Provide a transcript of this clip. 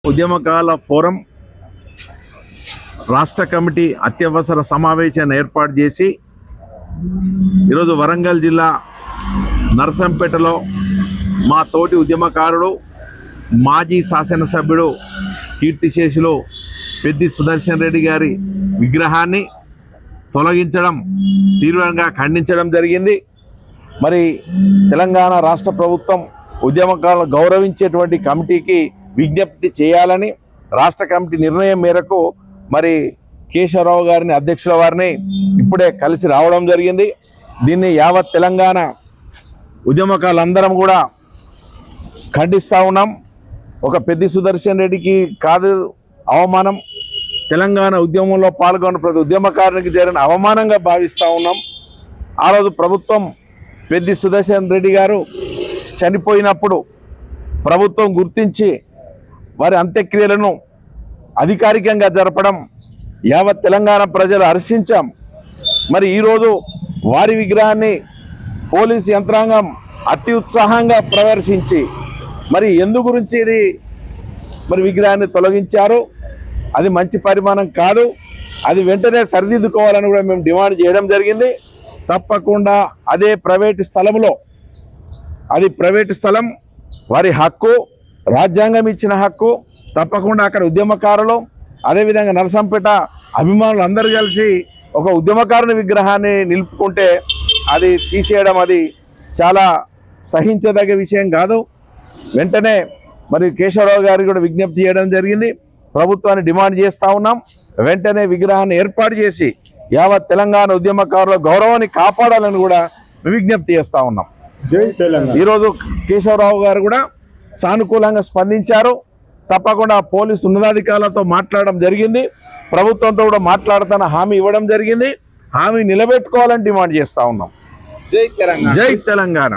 ఉద్యమకాల forum రాష్ట్ర committee అత్యవసర సమావేశాన్ని ఏర్పాటు చేసి ఈరోజు వరంగల్ జిల్లా నర్సంపేటలో మా తోటి ఉద్యమకారుడు మాజీ శాసనసభ్యుడు కీర్తిశేషులు పెద్ది సుదర్శన్ రెడ్డి గారి విగ్రహాన్ని తొలగించడం తీవ్రంగా ఖండించడం జరిగింది. మరి తెలంగాణ రాష్ట్ర ప్రభుత్వం ఉద్యమకారులను గౌరవించేటువంటి కమిటీకి విజ్ఞప్తి చేయాలని రాష్ట్ర కమిటీ నిర్ణయం మేరకు మరి కేశవరావు గారిని అధ్యక్షుల వారిని ఇప్పుడే కలిసి రావడం జరిగింది. దీన్ని యావత్ తెలంగాణ ఉద్యమకారులందరం కూడా ఖండిస్తూ ఉన్నాం. ఒక పెద్ది సుదర్శన్ రెడ్డికి కాదు అవమానం, తెలంగాణ ఉద్యమంలో పాల్గొన్న ప్రతి ఉద్యమకారునికి జరిగిన అవమానంగా భావిస్తూ ఉన్నాం. ఆ రోజు ప్రభుత్వం పెద్ది సుదర్శన్ రెడ్డి గారు చనిపోయినప్పుడు ప్రభుత్వం గుర్తించి వారి అంత్యక్రియలను అధికారికంగా జరపడం యావత్ తెలంగాణ ప్రజలు హర్షించాం. మరి ఈరోజు వారి విగ్రహాన్ని పోలీసు యంత్రాంగం అతి ఉత్సాహంగా ప్రదర్శించి మరి ఎందు గురించి ఇది మరి విగ్రహాన్ని తొలగించారు, అది మంచి పరిమాణం కాదు, అది వెంటనే సరిదిద్దుకోవాలని కూడా మేము డిమాండ్ చేయడం జరిగింది. తప్పకుండా అదే ప్రైవేటు స్థలంలో, అది ప్రైవేటు స్థలం, వారి హక్కు, రాజ్యాంగం ఇచ్చిన హక్కు. తప్పకుండా అక్కడ ఉద్యమకారులు అదేవిధంగా నరసంపేట అభిమానులు అందరూ కలిసి ఒక ఉద్యమకారుని విగ్రహాన్ని నిలుపుకుంటే అది తీసేయడం అది చాలా సహించదగ్గ విషయం కాదు. వెంటనే మరి కేశవరావు గారికి కూడా విజ్ఞప్తి చేయడం జరిగింది. ప్రభుత్వాన్ని డిమాండ్ చేస్తూ ఉన్నాం, వెంటనే విగ్రహాన్ని ఏర్పాటు చేసి యావత్ తెలంగాణ ఉద్యమకారుల గౌరవాన్ని కాపాడాలని కూడా విజ్ఞప్తి చేస్తూ ఉన్నాం. ఈరోజు కేశవరావు గారు కూడా సానుకూలంగా స్పందించారు. తప్పకుండా పోలీసు ఉన్నతాధికారులతో మాట్లాడడం జరిగింది, ప్రభుత్వంతో కూడా మాట్లాడుతున్న హామీ ఇవ్వడం జరిగింది. హామీ నిలబెట్టుకోవాలని డిమాండ్ చేస్తూ ఉన్నాం. జై తెలంగాణ.